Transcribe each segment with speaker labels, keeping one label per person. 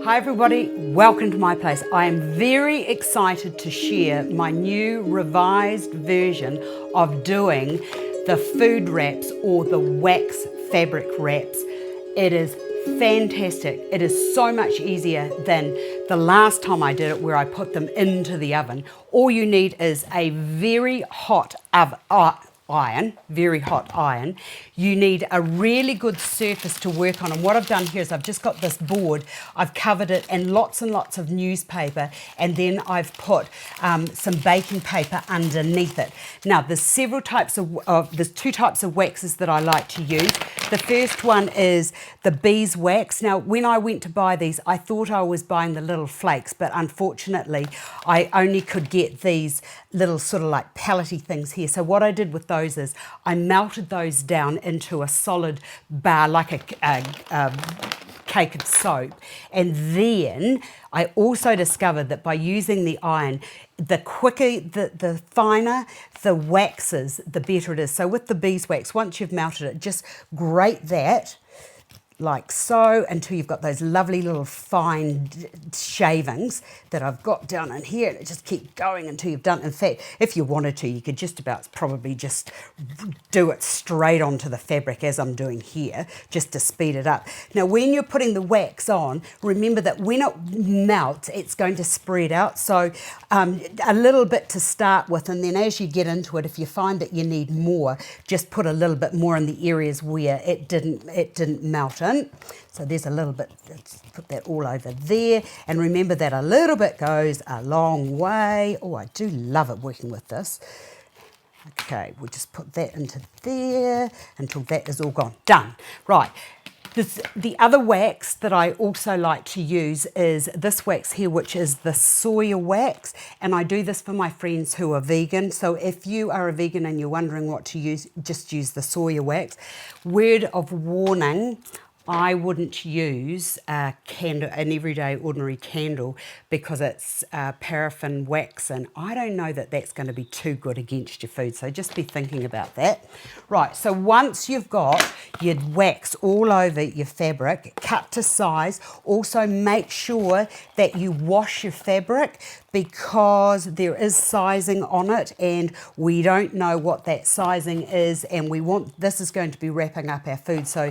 Speaker 1: Hi everybody, welcome to my place. I am very excited to share my new revised version of doing the food wraps or the wax fabric wraps. It is fantastic. It is so much easier than the last time I did it where I put them into the oven. All you need is a very hot very hot iron. You need a really good surface to work on, and what I've done here is I've just got this board, I've covered it in lots and lots of newspaper, and then I've put some baking paper underneath it. Now there's several types there's two types of waxes that I like to use. The first one is the beeswax. Now when I went to buy these, I thought I was buying the little flakes, but unfortunately I only could get these little sort of like pellety things here. So what I did with those is I melted those down into a solid bar, like a cake of soap. And then I also discovered that by using the iron, the quicker, the finer the wax is, the better it is. So with the beeswax, once you've melted it, just grate that like so until you've got those lovely little fine shavings that I've got down in here, and just keep going until you've done it. In fact, if you wanted to, you could just about probably just do it straight onto the fabric as I'm doing here, just to speed it up. Now when you're putting the wax on, remember that when it melts, it's going to spread out. So a little bit to start with, and then as you get into it, if you find that you need more, just put a little bit more in the areas where it didn't melt in. So there's a little bit, let's put that all over there. And remember that a little bit goes a long way. Oh, I do love it working with this. Okay, we'll just put that into there until that is all gone. Done. Right. The other wax that I also like to use is this wax here, which is the Sawyer Wax, and I do this for my friends who are vegan. So if you are a vegan and you're wondering what to use, just use the Sawyer Wax. Word of warning, I wouldn't use a candle, an everyday ordinary candle, because it's paraffin wax, and I don't know that that's going to be too good against your food, so just be thinking about that. Right, so once you've got your wax all over your fabric, cut to size. Also make sure that you wash your fabric, because there is sizing on it and we don't know what that sizing is, and this is going to be wrapping up our food, so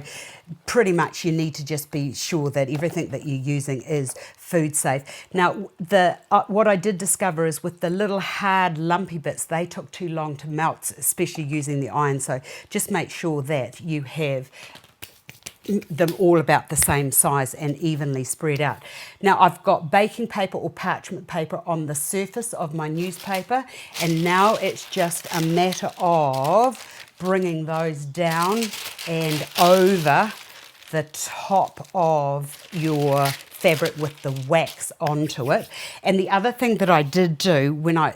Speaker 1: pretty much you need to just be sure that everything that you're using is food safe. Now what I did discover is with the little hard lumpy bits, they took too long to melt, especially using the iron, so just make sure that you have them all about the same size and evenly spread out. Now I've got baking paper or parchment paper on the surface of my newspaper, and now it's just a matter of bringing those down and over the top of your fabric with the wax onto it. And the other thing that I did do when I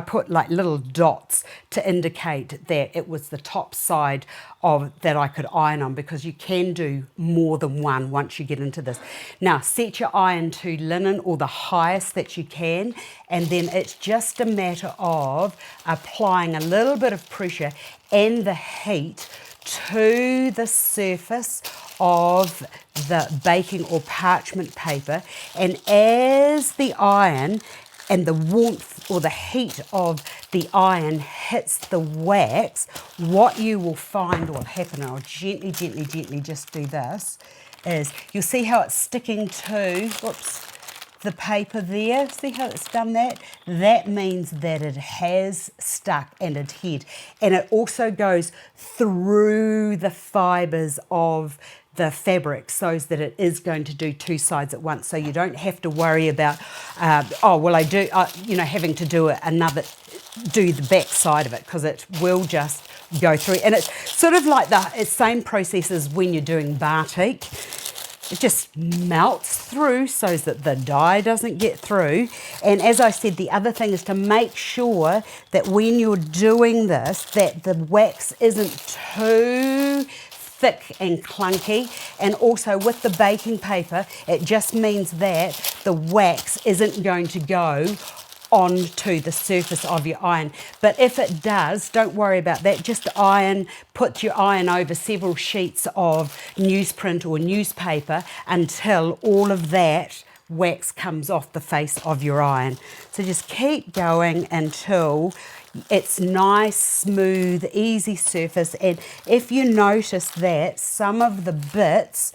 Speaker 1: put like little dots to indicate that it was the top side of that I could iron on, because you can do more than one once you get into this. Now set your iron to linen or the highest that you can, and then it's just a matter of applying a little bit of pressure and the heat to the surface of the baking or parchment paper, and as the iron and the warmth or the heat of the iron hits the wax, what you will find will happen, and I'll gently just do this, is you'll see how it's sticking to, the paper there. See how it's done that? That means that it has stuck and adhered. And it also goes through the fibres of the fabric so that it is going to do two sides at once. So you don't have to worry about, having to do the back side of it, because it will just go through. And it's sort of like the same process as when you're doing batik. It just melts through so that the dye doesn't get through. And as I said, the other thing is to make sure that when you're doing this, that the wax isn't too thick and clunky. And also with the baking paper, it just means that the wax isn't going to go onto the surface of your iron. But if it does, don't worry about that. Just put your iron over several sheets of newsprint or newspaper until all of that wax comes off the face of your iron. So just keep going until it's nice, smooth, easy surface. And if you notice that some of the bits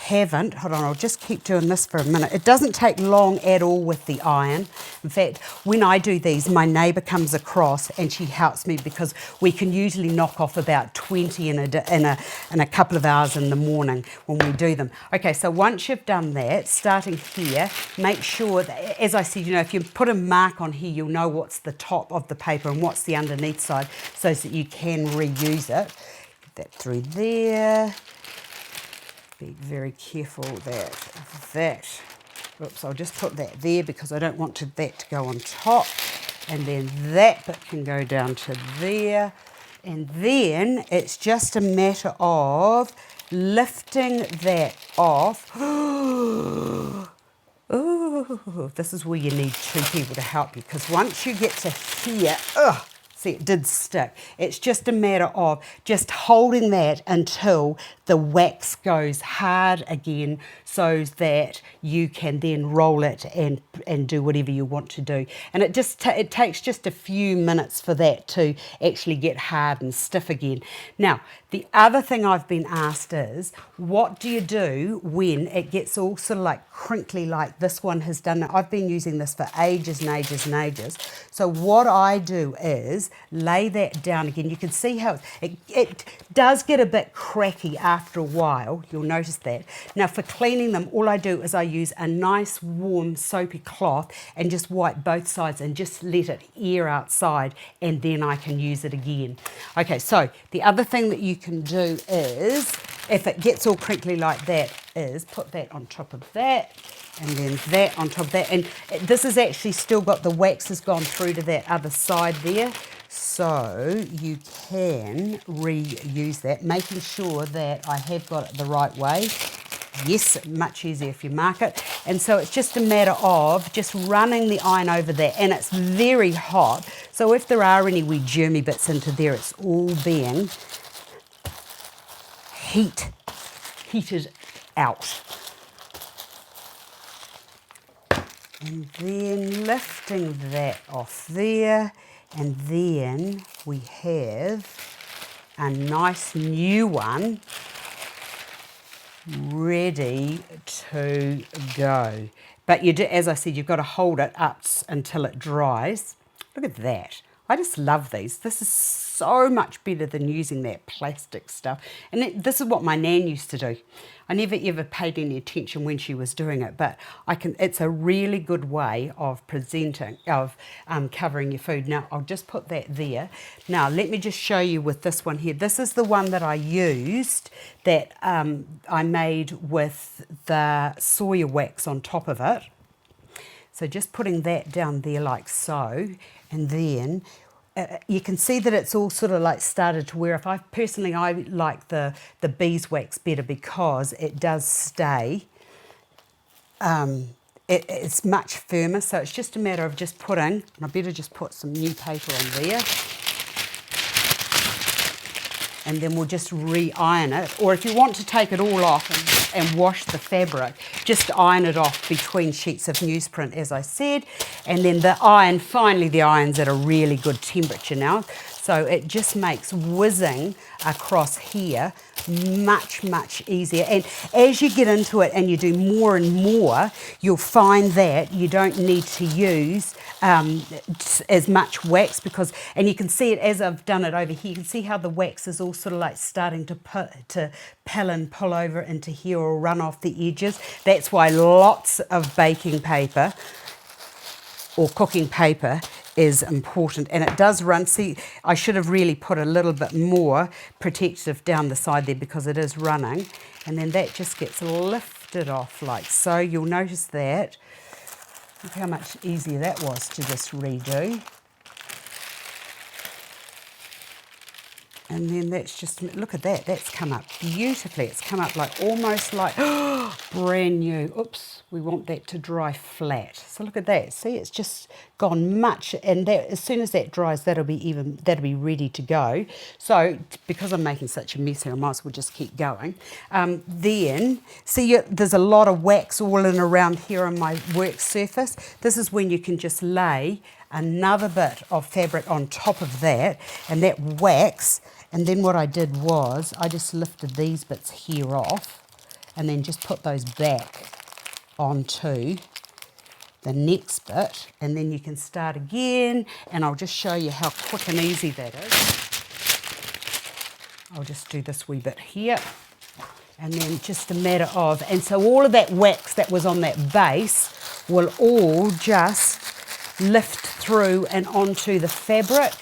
Speaker 1: haven't, hold on, I'll just keep doing this for a minute. It doesn't take long at all with the iron. In fact, when I do these, my neighbour comes across and she helps me because we can usually knock off about 20 in a couple of hours in the morning when we do them. Okay, so once you've done that, starting here, make sure that, as I said, you know, if you put a mark on here, you'll know what's the top of the paper and what's the underneath side so that you can reuse it. Get that through there. Be very careful that, oops, I'll just put that there because I don't want that to go on top. And then that bit can go down to there. And then it's just a matter of lifting that off. Oh, this is where you need two people to help you because once you get to here, see, it did stick. It's just a matter of just holding that until the wax goes hard again so that you can then roll it and do whatever you want to do. And it takes just a few minutes for that to actually get hard and stiff again. Now, the other thing I've been asked is, what do you do when it gets all sort of like crinkly like this one has done? I've been using this for ages and ages and ages. So what I do is lay that down again. You can see how it does get a bit cracky after a while. You'll notice that. Now for cleaning them, all I do is I use a nice warm soapy cloth and just wipe both sides and just let it air outside and then I can use it again. Okay, so the other thing that you can do is, if it gets all crinkly like that, is put that on top of that and then that on top of that. And this has actually still got the wax has gone through to that other side there. So you can reuse that, making sure that I have got it the right way. Yes, much easier if you mark it. And so it's just a matter of just running the iron over there, and it's very hot. So if there are any wee germy bits into there, it's all being heated out. And then lifting that off there, and then we have a nice new one ready to go. But you do, as I said, you've got to hold it up until it dries. Look at that. I just love these. This is so much better than using that plastic stuff. And this is what my nan used to do. I never ever paid any attention when she was doing it, but it's a really good way of covering your food. Now, I'll just put that there. Now, let me just show you with this one here. This is the one that I used that I made with the Sawyer Wax on top of it. So just putting that down there like so, and then you can see that it's all sort of like started to wear off. I like the beeswax better because it does stay. It's much firmer, so it's just a matter of just putting, and I better just put some new paper on there. And then we'll just re-iron it. Or if you want to take it all off and wash the fabric, just iron it off between sheets of newsprint, as I said. And then finally the iron's at a really good temperature now. So it just makes whizzing across here much, much easier. And as you get into it and you do more and more, you'll find that you don't need to use as much wax and you can see it as I've done it over here. You can see how the wax is all sort of like starting to pull over into here or run off the edges. That's why lots of baking paper or cooking paper is important, and it does run. See, I should have really put a little bit more protective down the side there because it is running, and then that just gets lifted off like so. You'll notice that. Look how much easier that was to just redo. And then that's just, look at that, that's come up beautifully. It's come up like almost like brand new. Oops, we want that to dry flat. So look at that, see, it's just gone much, and that, as soon as that dries, that'll be ready to go. So because I'm making such a mess here, I might as well just keep going. Then, see, there's a lot of wax all in around here on my work surface. This is when you can just lay another bit of fabric on top of that, and that wax. And then what I did was I just lifted these bits here off and then just put those back onto the next bit, and then you can start again, and I'll just show you how quick and easy that is. I'll just do this wee bit here, and then just a matter of, and so all of that wax that was on that base will all just lift through and onto the fabric.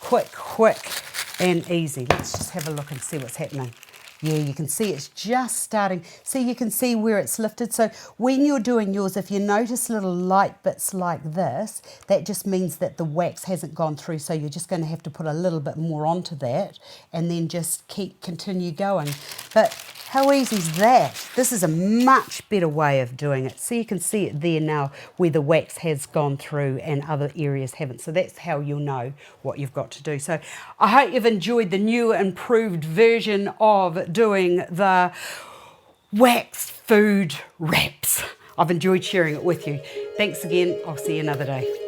Speaker 1: Quick and easy. Let's just have a look and see what's happening. Yeah, you can see it's just starting. See, you can see where it's lifted. So when you're doing yours, if you notice little light bits like this, that just means that the wax hasn't gone through. So you're just going to have to put a little bit more onto that and then just continue going. But how easy is that? This is a much better way of doing it. So you can see it there now where the wax has gone through and other areas haven't. So that's how you'll know what you've got to do. So I hope you've enjoyed the new improved version of doing the wax food wraps. I've enjoyed sharing it with you. Thanks again. I'll see you another day.